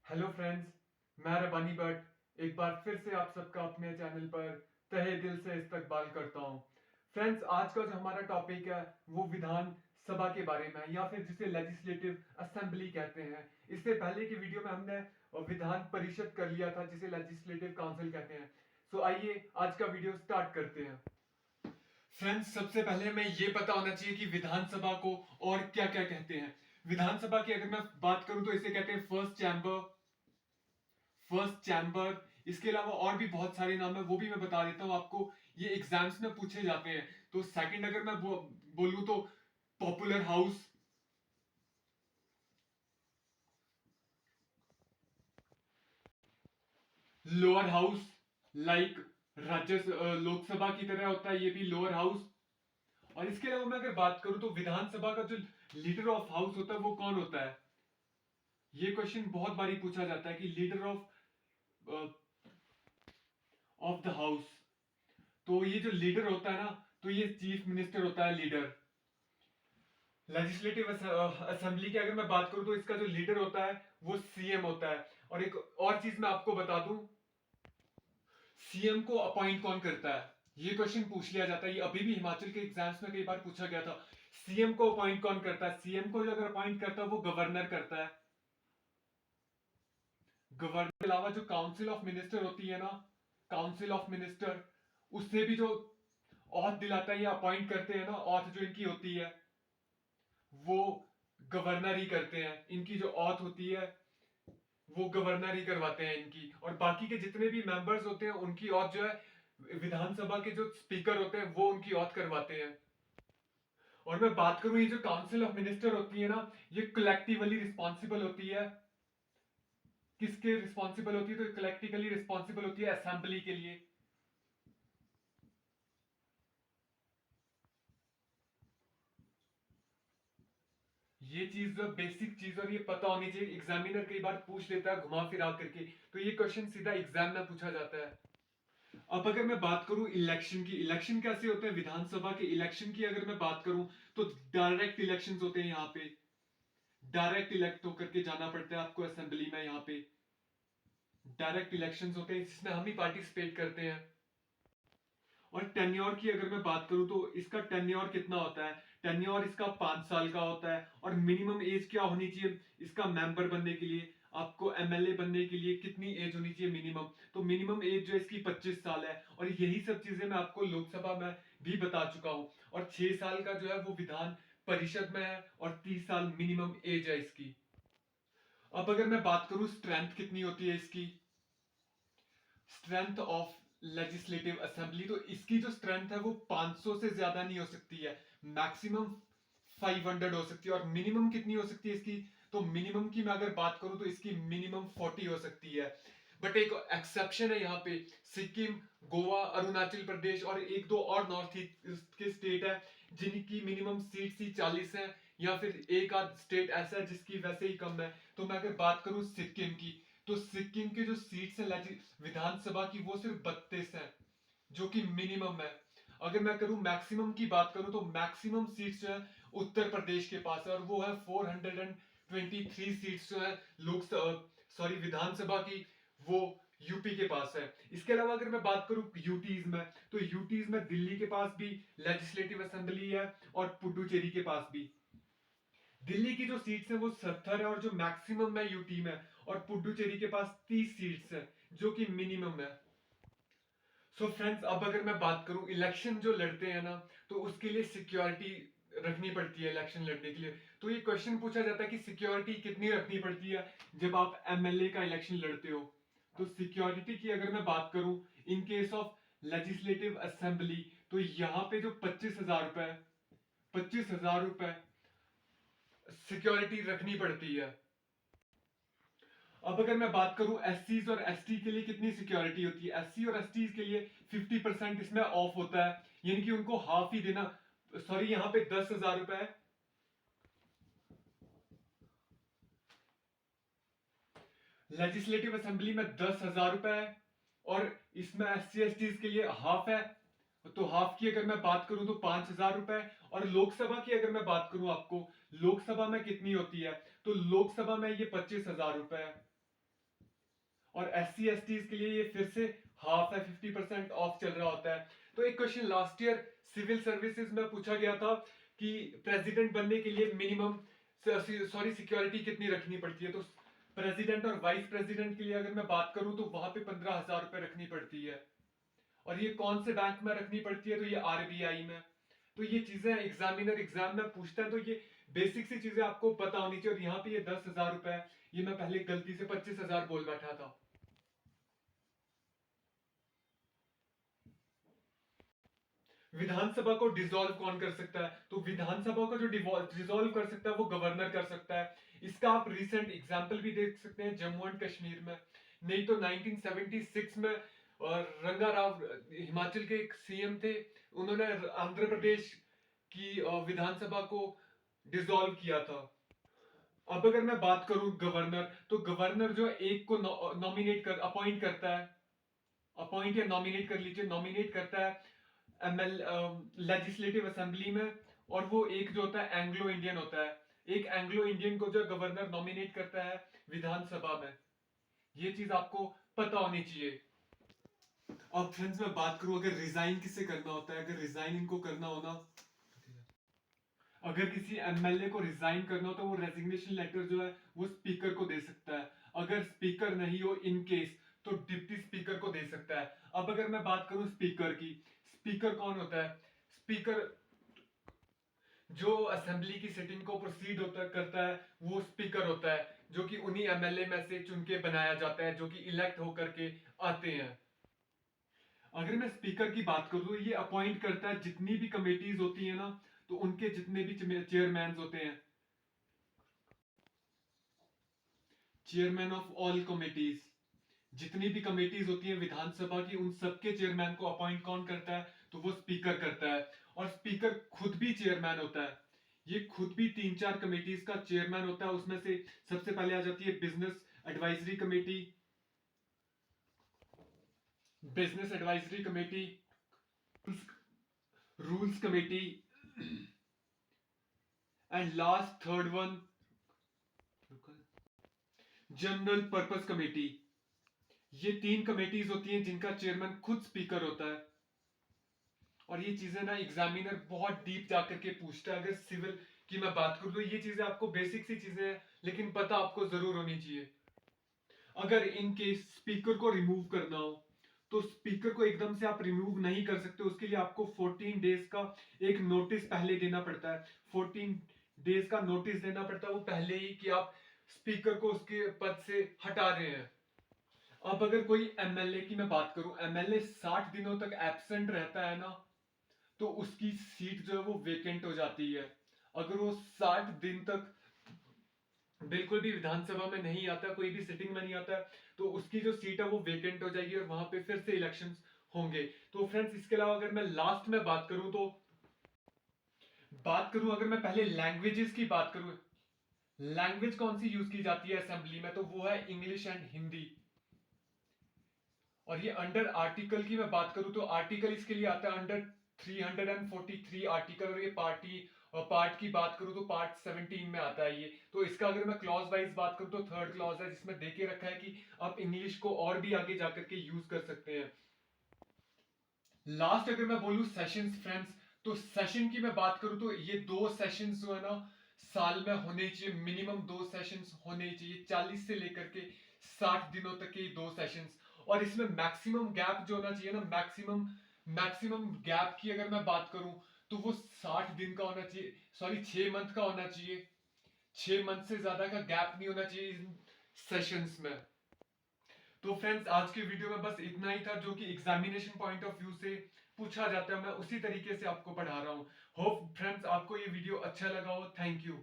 Hello friends, मैं रबानी भट्ट एक बार फिर से आप सबका अपने चैनल पर तहे दिल से इस्तकबाल करता हूं। फ्रेंड्स, आज का जो हमारा टॉपिक है वो विधान सभा के बारे में है या फिर जिसे लेजिस्लेटिव असेंबली कहते हैं। इससे पहले की वीडियो में हमने विधान परिषद कर लिया था जिसे लेजिस्लेटिव काउंसिल कहते हैं। सो आइए आज का वीडियो स्टार्ट करते हैं। फ्रेंड्स, सबसे पहले हमें ये पता होना चाहिए कि विधानसभा को और क्या क्या कहते हैं। विधानसभा की अगर मैं बात करूं तो इसे कहते हैं फर्स्ट चैम्बर। इसके अलावा और भी बहुत सारे नाम है, वो भी मैं बता देता हूं आपको। ये एग्जाम्स में पूछे जाते हैं। तो सेकंड अगर मैं बोलूं तो popular house, lower house, like राज्य लोकसभा की तरह होता है ये भी लोअर हाउस। और इसके अलावा मैं अगर बात करूं तो विधानसभा का जो लीडर ऑफ हाउस होता है वो कौन होता है। ये क्वेश्चन बहुत बारी पूछा जाता है कि लीडर ऑफ द हाउस। तो ये जो लीडर होता है ना, तो ये चीफ मिनिस्टर होता है लीडर। लेजिस्लेटिव असेंबली की अगर मैं बात करूं तो इसका जो लीडर होता है वो सीएम होता है। और एक और चीज मैं आपको बता दूं, सीएम को अपॉइंट कौन करता है। ये क्वेश्चन पूछ लिया जाता है, ये अभी भी हिमाचल के एग्जाम्स में कई बार पूछा गया था। सीएम को अपॉइंट कौन करता है। सीएम को जो अगर अपॉइंट करता है वो गवर्नर करता है। गवर्नर के अलावा जो काउंसिल ऑफ मिनिस्टर होती है ना, काउंसिल ऑफ मिनिस्टर, उससे भी जो औहद दिलाता है या अपॉइंट करते हैं ना, औहद जो इनकी होती है वो गवर्नर ही करते हैं। इनकी जो औहद होती है वो गवर्नर ही करवाते हैं इनकी। और बाकी के जितने भी मेंबर्स होते हैं उनकी औहद जो है विधानसभा के जो स्पीकर होते हैं वो उनकी औहद करवाते हैं। और मैं बात करूं, ये जो काउंसिल ऑफ मिनिस्टर होती है ना, ये कलेक्टिवली रिस्पॉन्सिबल होती है। किसके रिस्पॉन्सिबल होती है, तो कलेक्टिवली रिस्पॉन्सिबल होती है असेंबली के लिए। ये चीज जो बेसिक चीज और ये पता होनी चाहिए। एग्जामिनर कई बार पूछ लेता है घुमा फिरा करके, तो ये क्वेश्चन सीधा एग्जाम में पूछा जाता है। अब अगर मैं बात करूं इलेक्शन की, इलेक्शन कैसे होते हैं विधानसभा के इलेक्शन की अगर मैं बात करूं तो डायरेक्ट इलेक्शंस होते हैं। यहाँ पे डायरेक्ट इलेक्ट होकर के जाना पड़ता है आपको असेंबली में। यहाँ पे डायरेक्ट इलेक्शंस होते हैं जिसमें हम ही पार्टिसिपेट करते हैं। और टेन्योर की अगर मैं बात करूं तो इसका टेन्योर कितना होता है। टेन्योर इसका 5 साल का होता है। और मिनिमम एज क्या होनी चाहिए इसका मेंबर बनने के लिए, आपको एमएलए बनने के लिए कितनी एज होनी चाहिए मिनिमम, तो मिनिमम एज जो है इसकी 25 साल है। और यही सब चीजें मैं आपको लोकसभा में भी बता चुका हूं। और 6 साल का जो है वो विधान परिषद में है और 30 साल मिनिमम एज है इसकी। अब अगर मैं बात करूं स्ट्रेंथ कितनी होती है इसकी, स्ट्रेंथ ऑफ लेजिस्लेटिव असेंबली, तो इसकी जो स्ट्रेंथ है वो 500 से ज्यादा नहीं हो सकती है। मैक्सिमम 500 हो सकती है। और मिनिमम कितनी हो सकती है इसकी, तो मिनिमम की मैं अगर बात करूं तो इसकी मिनिमम 40 हो सकती है। बट एक एक्सेप्शन है यहाँ पे, सिक्किम, गोवा, अरुणाचल प्रदेश और एक दो और नॉर्थ ईस्ट के स्टेट है जिनकी मिनिमम सीट्स ही 40 है। या फिर एक आध स्टेट ऐसा है जिसकी वैसे ही कम है। तो मैं अगर बात करूं सिक्किम की, तो सिक्किम के जो सीट्स है विधानसभा की वो सिर्फ 32 है, जो कि मिनिमम है। अगर मैं करूं मैक्सिमम की बात करूं तो मैक्सिमम सीट्स जो है उत्तर प्रदेश के पास है और वो है 423 सीट्स जो है लोक सॉरी विधानसभा की, वो यूपी के पास है। इसके अलावा अगर मैं बात करूं यूटीज में, तो यूटीज में दिल्ली के पास भी लेजिस्लेटिव असेंबली है और पुडुचेरी के पास भी। दिल्ली की जो सीट्स है वो 70 है और जो मैक्सिमम है यूटी में। और पुडुचेरी के पास 30 सीट्स है जो कि मिनिमम है। सो फ्रेंड्स, अब अगर मैं बात करूं इलेक्शन जो लड़ते हैं ना, तो उसके लिए सिक्योरिटी रखनी पड़ती है इलेक्शन लड़ने के लिए। तो ये क्वेश्चन पूछा जाता है कि सिक्योरिटी कितनी रखनी पड़ती है जब आप एमएलए का इलेक्शन लड़ते हो। तो सिक्योरिटी की अगर मैं बात करूं in case of legislative assembly, तो यहां पे जो 25,000 रुपए, 25,000 रुपए सिक्योरिटी रखनी पड़ती है। अब अगर मैं बात करूं एससीज और एसटी के लिए कितनी सिक्योरिटी होती है, एससी और एसटी के लिए 50% इसमें ऑफ होता है, यानी कि उनको हाफ ही देना। सॉरी, यहां पे 10,000 रुपए है। लेजिस्लेटिव असेंबली में 10,000 रुपए है और इसमें एससी एसटी के लिए हाफ है। तो हाफ की अगर मैं बात करूं तो 5,000 रुपए। और लोकसभा की अगर मैं बात करूं आपको, लोकसभा में कितनी होती है, तो लोकसभा में ये 25,000 रुपए है। और SC STs के लिए ये फिर से हाफ है, 50% ऑफ चल रहा होता है। तो एक question last year civil services में पूछा गया था कि प्रेसिडेंट बनने के लिए मिनिमम सिक्योरिटी कितनी रखनी पड़ती है। तो प्रेसिडेंट और वाइस प्रेसिडेंट के लिए अगर मैं बात करूं तो वहां पे 15,000 रुपए रखनी पड़ती है। और ये कौन से बैंक में रखनी पड़ती है, तो ये RBI में। तो ये चीजें एग्जामिनर एग्जाम में पूछता है, तो ये बेसिक सी चीजें आपको पता होनी चाहिए। और यहाँ पे ये 10,000 रुपए है, ये मैं पहले गलती से 25,000 बोल बैठा था। विधानसभा को डिसॉल्व कौन कर सकता है, तो विधानसभा को जो डिसॉल्व कर सकता है वो गवर्नर कर सकता है। इसका आप रिसेंट एग्जांपल भी देख सकते हैं जम्मू एंड कश्मीर में। नहीं तो 1976 में रंगा राव हिमाचल के एक CM थे, उन्होंने आंध्र प्रदेश की विधानसभा को डिसॉल्व किया था। अब अगर मैं बात करूं गवर्नर, तो गवर्नर जो एक को नॉमिनेट कर अपॉइंट करता है, अपॉइंट या नॉमिनेट कर लीजिए, नॉमिनेट करता है ML लेजिस्लेटिव असेंबली में। और वो एक जो होता है एंग्लो इंडियन होता है, एक एंग्लो इंडियन को जो गवर्नर नॉमिनेट करता है विधानसभा में। ये चीज आपको पता होनी चाहिए। अब फ्रेंड्स मैं बात करूं, अगर रिजाइन किससे करना होता है, अगर रिजाइन इनको करना हो ना, अगर किसी MLA को रिजाइन करना हो तो वो रेजिग्नेशन लेटर जो है वो स्पीकर को दे सकता है। अगर स्पीकर नहीं हो इन केस, तो डिप्टी स्पीकर को दे सकता है। अब अगर मैं बात करूं स्पीकर की, स्पीकर कौन होता है? स्पीकर जो असेंबली की सिटिंग को प्रोसीड होता करता है वो स्पीकर होता है, जो कि उन्हीं MLA में से चुन के बनाया जाता है, जो कि इलेक्ट होकर के आते हैं। अगर मैं स्पीकर की बात करूं तो ये अपॉइंट करता है जितनी भी कमेटीज होती है ना, तो उनके जितने भी चेयरमैन होते हैं, चेयरमैन ऑफ ऑल कमेटीज, जितनी भी कमेटीज होती हैं विधानसभा की, उन सबके चेयरमैन को अपॉइंट कौन करता है, तो वो स्पीकर करता है। और स्पीकर खुद भी चेयरमैन होता है, ये खुद भी 3-4 कमेटीज का चेयरमैन होता है। उसमें से सबसे पहले आ जाती है business advisory committee, business advisory committee, rules committee, and last third one general purpose committee. ये 3 कमेटीज होती हैं जिनका चेयरमैन खुद स्पीकर होता है। और ये चीजें ना एग्जामिनर बहुत डीप जाकर के पूछता है। अगर सिविल की मैं बात करूं तो ये चीजें आपको बेसिक सी चीजें हैं, लेकिन पता आपको जरूर होनी चाहिए। अगर इन केस स्पीकर को रिमूव करना हो, तो स्पीकर को एकदम से आप रिमूव नहीं कर सकते। उसके लिए आपको 14 डेज का एक नोटिस पहले देना पड़ता है। 14 डेज का नोटिस देना पड़ता है वो पहले ही, कि आप स्पीकर को उसके पद से हटा रहे हैं। अब अगर कोई MLA की मैं बात करूं, MLA 60 दिनों तक एब्सेंट रहता है ना, तो उसकी सीट जो है वो वेकेंट हो जाती है। अगर वो 60 दिन तक बिल्कुल भी विधानसभा में नहीं आता, कोई भी सिटिंग में नहीं आता, तो उसकी जो सीट है वो वेकेंट हो जाएगी और वहां पे फिर से इलेक्शंस होंगे। तो फ्रेंड्स इसके अलावा अगर मैं लास्ट में बात करूं, तो बात करूं अगर मैं पहले लैंग्वेजेस की बात करूं, लैंग्वेज कौन सी यूज की जाती है असेंबली में, तो वो है इंग्लिश एंड हिंदी। और ये अंडर आर्टिकल की मैं बात करूं, तो आर्टिकल इसके लिए आता है अंडर 343 आर्टिकल। और ये पार्ट की बात करूं तो पार्ट 17 में आता है ये। तो इसका अगर मैं क्लॉज वाइज बात करूं तो थर्ड क्लॉज है, जिसमें देके रखा है कि आप इंग्लिश को और भी आगे जाकर के यूज कर सकते हैं। लास्ट अगर मैं बोलूं सेशंस फ्रेंड्स, तो सेशन की मैं बात करूं तो ये 2 सेशंस जो है ना साल में होने चाहिए, मिनिमम 2 सेशंस होने चाहिए। 40 से लेकर के 60 दिनों तक के 2 सेशंस। और इसमें मैक्सिमम गैप जो होना चाहिए ना, मैक्सिमम गैप की अगर मैं बात करूं तो वो 60 दिन का होना चाहिए, सॉरी 6 मंथ का होना चाहिए। 6 मंथ से ज्यादा का गैप नहीं होना चाहिए इन सेशंस में। तो फ्रेंड्स आज के वीडियो में बस इतना ही था, जो कि एग्जामिनेशन पॉइंट ऑफ व्यू से पूछा जाता है, मैं उसी तरीके से आपको पढ़ा रहा हूँ। होप फ्रेंड्स आपको ये वीडियो अच्छा लगा हो। Thank you.